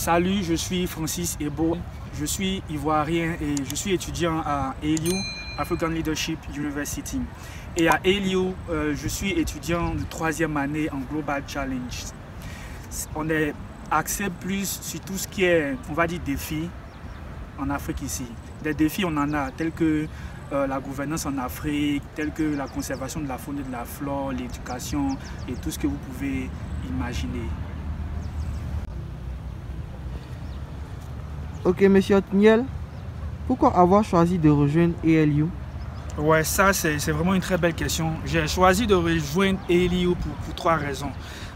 Salut, je suis Francis Ebo, je suis ivoirien et je suis étudiant à ALU, African Leadership University. Et à ALU, je suis étudiant de 3e année en Global Challenge. On est axé plus sur tout ce qui est, on va dire, défis en Afrique ici. Des défis, on en a, tels que la gouvernance en Afrique, tels que la conservation de la faune et de la flore, l'éducation et tout ce que vous pouvez imaginer. Ok, monsieur Othniel, pourquoi avoir choisi de rejoindre ALU? Ouais, ça c'est vraiment une très belle question. J'ai choisi de rejoindre ALU pour 3 raisons.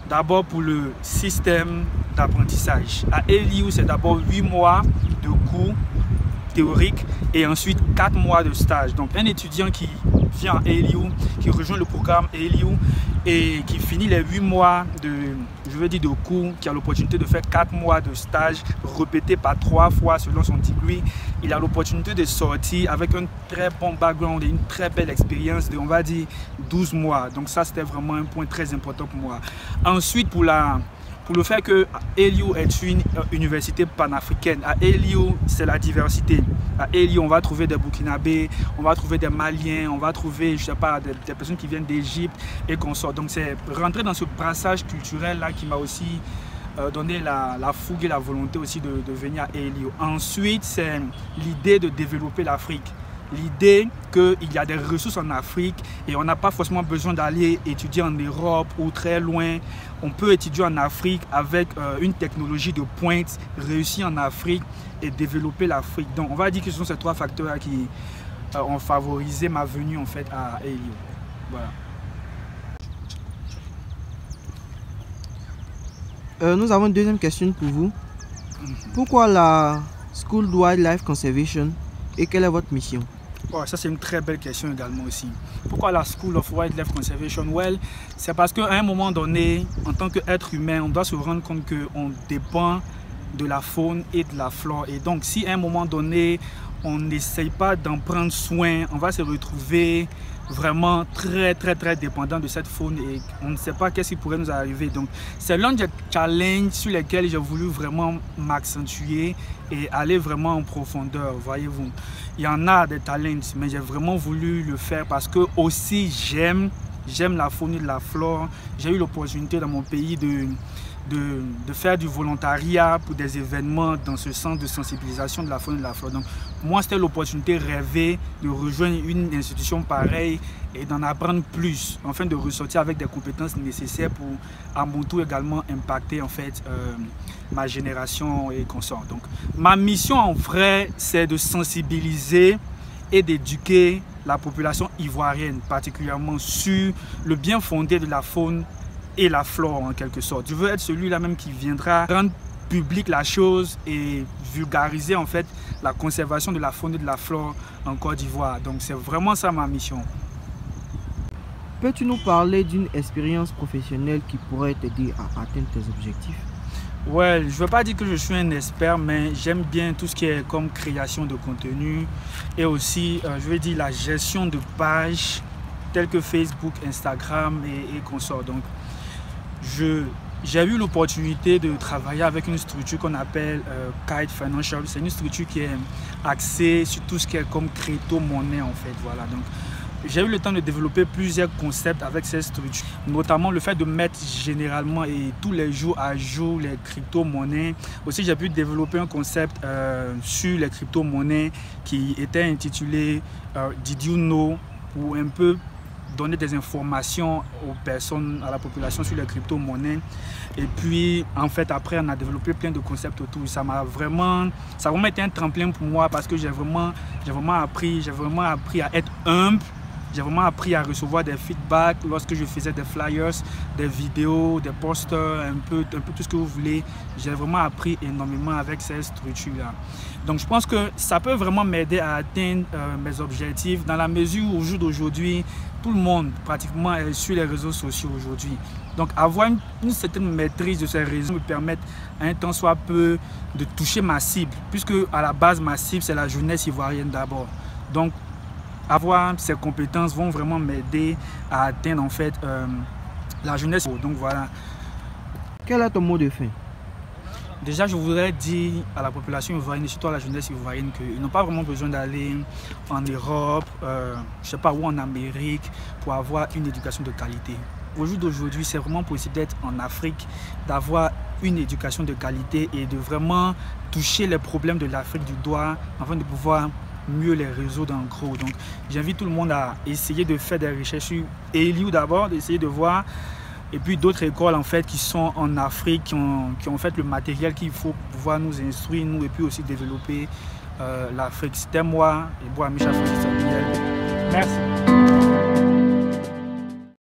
D'abord pour le système d'apprentissage. À ALU, c'est d'abord 8 mois de cours théoriques et ensuite 4 mois de stage. Donc un étudiant qui vient à ALU, qui rejoint le programme ALU et qui finit les 8 mois de cours, qui a l'opportunité de faire 4 mois de stage répété par 3 fois selon son degré, il a l'opportunité de sortir avec un très bon background et une très belle expérience de, on va dire, 12 mois. Donc ça, c'était vraiment un point très important pour moi. Ensuite, pour le fait que ALU est une université panafricaine. À ALU, c'est la diversité. À ALU, on va trouver des Burkinabés, on va trouver des Maliens, on va trouver, je sais pas, des personnes qui viennent d'Égypte et qu'on sort. Donc c'est rentrer dans ce brassage culturel-là qui m'a aussi donné la fougue et la volonté aussi de venir à ALU. Ensuite, c'est l'idée de développer l'Afrique. L'idée qu'il y a des ressources en Afrique et on n'a pas forcément besoin d'aller étudier en Europe ou très loin. On peut étudier en Afrique avec une technologie de pointe, réussir en Afrique et développer l'Afrique. Donc on va dire que ce sont ces 3 facteurs qui ont favorisé ma venue en fait à ALU. Voilà. Nous avons une deuxième question pour vous. Pourquoi la School of Wildlife Conservation et quelle est votre mission? Oh, ça c'est une très belle question également aussi. Pourquoi la School of Wildlife Conservation? Well, c'est parce qu'à un moment donné, en tant qu'être humain, on doit se rendre compte qu'on dépend de la faune et de la flore. Et donc si à un moment donné, on n'essaye pas d'en prendre soin, on va se retrouver vraiment très dépendant de cette faune et on ne sait pas qu'est-ce qui pourrait nous arriver. Donc c'est l'un des challenges sur lesquels j'ai voulu vraiment m'accentuer et aller vraiment en profondeur, voyez-vous. Il y en a des talents, mais j'ai vraiment voulu le faire parce que aussi j'aime la faune et la flore. J'ai eu l'opportunité dans mon pays de faire du volontariat pour des événements dans ce sens de sensibilisation de la faune et de la flore. Donc moi, c'était l'opportunité rêvée de rejoindre une institution pareille et d'en apprendre plus, afin de ressortir avec des compétences nécessaires pour à mon tour également impacter en fait ma génération et consorts. Donc ma mission en vrai, c'est de sensibiliser et d'éduquer la population ivoirienne, particulièrement sur le bien fondé de la faune et la flore en quelque sorte. Je veux être celui-là même qui viendra rendre public la chose et vulgariser en fait la conservation de la faune et de la flore en Côte d'Ivoire. Donc c'est vraiment ça ma mission. Peux-tu nous parler d'une expérience professionnelle qui pourrait t'aider à atteindre tes objectifs? Ouais, je ne veux pas dire que je suis un expert, mais j'aime bien tout ce qui est comme création de contenu et aussi, je vais dire, la gestion de pages telles que Facebook, Instagram et consorts. Donc j'ai eu l'opportunité de travailler avec une structure qu'on appelle Kite Financial. C'est une structure qui est axée sur tout ce qui est comme crypto-monnaie en fait. Voilà. Donc j'ai eu le temps de développer plusieurs concepts avec cette structure, notamment le fait de mettre généralement et tous les jours à jour les crypto-monnaies. Aussi, j'ai pu développer un concept sur les crypto-monnaies qui était intitulé Did you know, pour un peu donner des informations aux personnes, à la population sur les crypto-monnaies. Et puis, en fait, après, on a développé plein de concepts autour. Ça a vraiment été un tremplin pour moi parce que j'ai vraiment appris à être humble. J'ai vraiment appris à recevoir des feedbacks lorsque je faisais des flyers, des vidéos, des posters, un peu tout ce que vous voulez. J'ai vraiment appris énormément avec cette structure-là. Donc je pense que ça peut vraiment m'aider à atteindre mes objectifs dans la mesure où au jour d'aujourd'hui, tout le monde pratiquement est sur les réseaux sociaux aujourd'hui. Donc avoir une certaine maîtrise de ces réseaux me permet à un temps soit peu de toucher ma cible, puisque à la base ma cible c'est la jeunesse ivoirienne d'abord. Donc avoir ces compétences vont vraiment m'aider à atteindre en fait la jeunesse. Donc voilà. Quel est ton mot de fin? Déjà, je voudrais dire à la population ivoirienne et surtout à la jeunesse ivoirienne qu'ils n'ont pas vraiment besoin d'aller en Europe, je sais pas où, en Amérique, pour avoir une éducation de qualité. Au jour d'aujourd'hui, c'est vraiment possible d'être en Afrique, d'avoir une éducation de qualité et de vraiment toucher les problèmes de l'Afrique du doigt afin de pouvoir mieux les résoudre en gros. Donc, j'invite tout le monde à essayer de faire des recherches sur ELIU d'abord, d'essayer de voir. Et puis d'autres écoles en fait qui sont en Afrique, qui ont fait le matériel qu'il faut pour pouvoir nous instruire, nous, et puis aussi développer l'Afrique. C'était moi, et Bois Michel Francis. Merci.